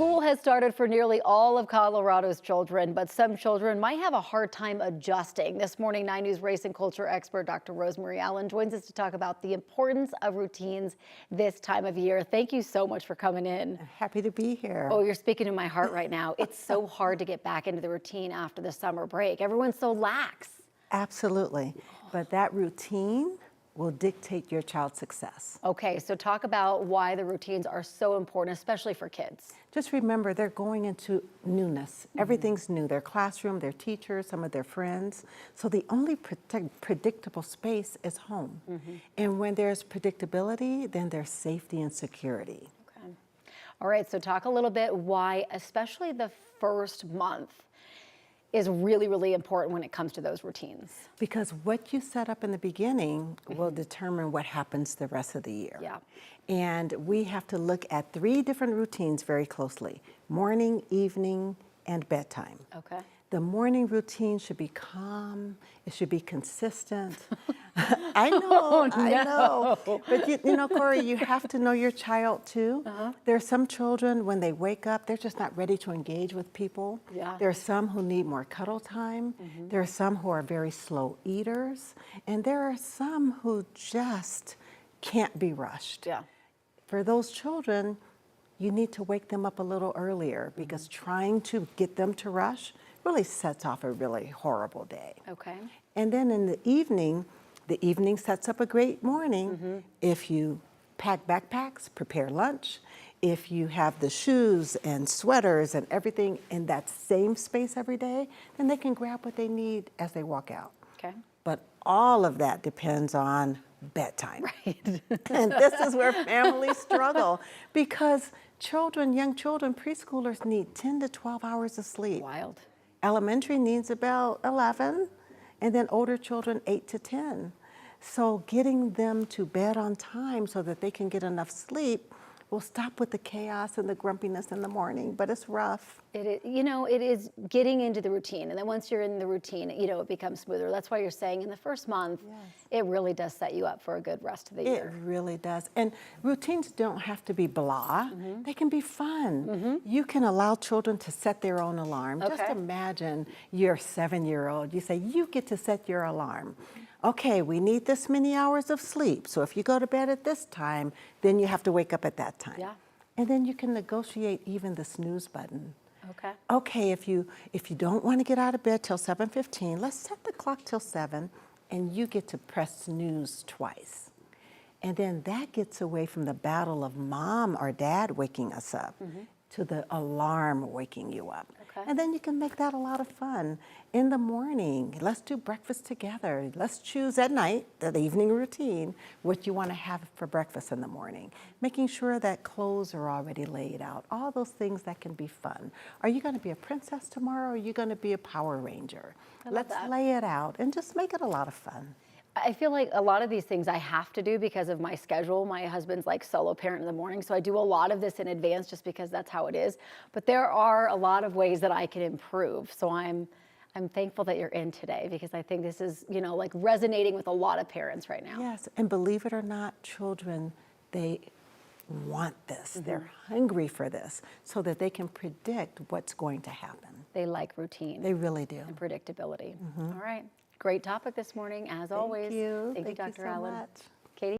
School has started for nearly all of Colorado's children, but some children might have a hard time adjusting. This morning, 9 News race and culture expert Dr. Rosemary Allen joins us to talk about the importance of routines this time of year. Thank you so much for coming in. Happy to be here. Oh, you're speaking to my heart right now. It's so hard to get back into the routine after the summer break. Everyone's so lax. Absolutely. But that routine will dictate your child's success. Okay, so talk about why the routines are so important, especially for kids. Just remember, they're going into newness. Everything's new. Their classroom, their teachers, some of their friends. So the only predictable space is home. And when there's predictability, then there's safety and security. Okay. All right, so talk a little bit why, especially the first month, is really, really important when it comes to those routines. Because what you set up in the beginning will determine what happens the rest of the year. Yeah. And we have to look at 3 different routines very closely: morning, evening, and bedtime. Okay. The morning routine should be calm, it should be consistent. I know, Oh, no. I know. But you know, Corey, you have to know your child too. There are some children, when they wake up, they're just not ready to engage with people. Yeah. There are some who need more cuddle time. There are some who are very slow eaters. And there are some who just can't be rushed. Yeah. For those children, you need to wake them up a little earlier, because trying to get them to rush really sets off a really horrible day. Okay. And then in the evening sets up a great morning. If you pack backpacks, prepare lunch, if you have the shoes and sweaters and everything in that same space every day, then they can grab what they need as they walk out. Okay. But all of that depends on bedtime. Right. And this is where families struggle, because children, young children, preschoolers need 10 to 12 hours of sleep. Wild. Elementary needs about 11, and then older children 8 to 10. So getting them to bed on time so that they can get enough sleep will stop with the chaos and the grumpiness in the morning, but it's rough. It is, you know, it is getting into the routine, and then once you're in the routine, you know, it becomes smoother. That's why you're saying in the first month, it really does set you up for a good rest of the year. It really does. And routines don't have to be blah. They can be fun. You can allow children to set their own alarm. Just Okay. imagine your 7-year-old. You say, you get to set your alarm. Okay, we need this many hours of sleep. So if you go to bed at this time, then you have to wake up at that time. Yeah. And then you can negotiate even the snooze button. Okay. Okay, if you don't want to get out of bed till 7:15, let's set the clock till 7, and you get to press snooze twice. And then that gets away from the battle of mom or dad waking us up to the alarm waking you up. Okay. And then you can make that a lot of fun. In the morning, let's do breakfast together. Let's choose at night, the evening routine, what you want to have for breakfast in the morning. Making sure that clothes are already laid out. All those things that can be fun. Are you going to be a princess tomorrow, or are you going to be a Power Ranger? Let's lay it out and just make it a lot of fun. I feel like a lot of these things I have to do because of my schedule. My husband's like solo parent in the morning, so I do a lot of this in advance just because that's how it is. But there are a lot of ways that I can improve. So I'm thankful that you're in today, because I think this is, you know, like resonating with a lot of parents right now. Yes, and believe it or not, children, they want this. They're hungry for this so that they can predict what's going to happen. They like routine. They really do. And predictability. All right. Great topic this morning, as always. Thank you. Thank you, Dr. so Allen. much.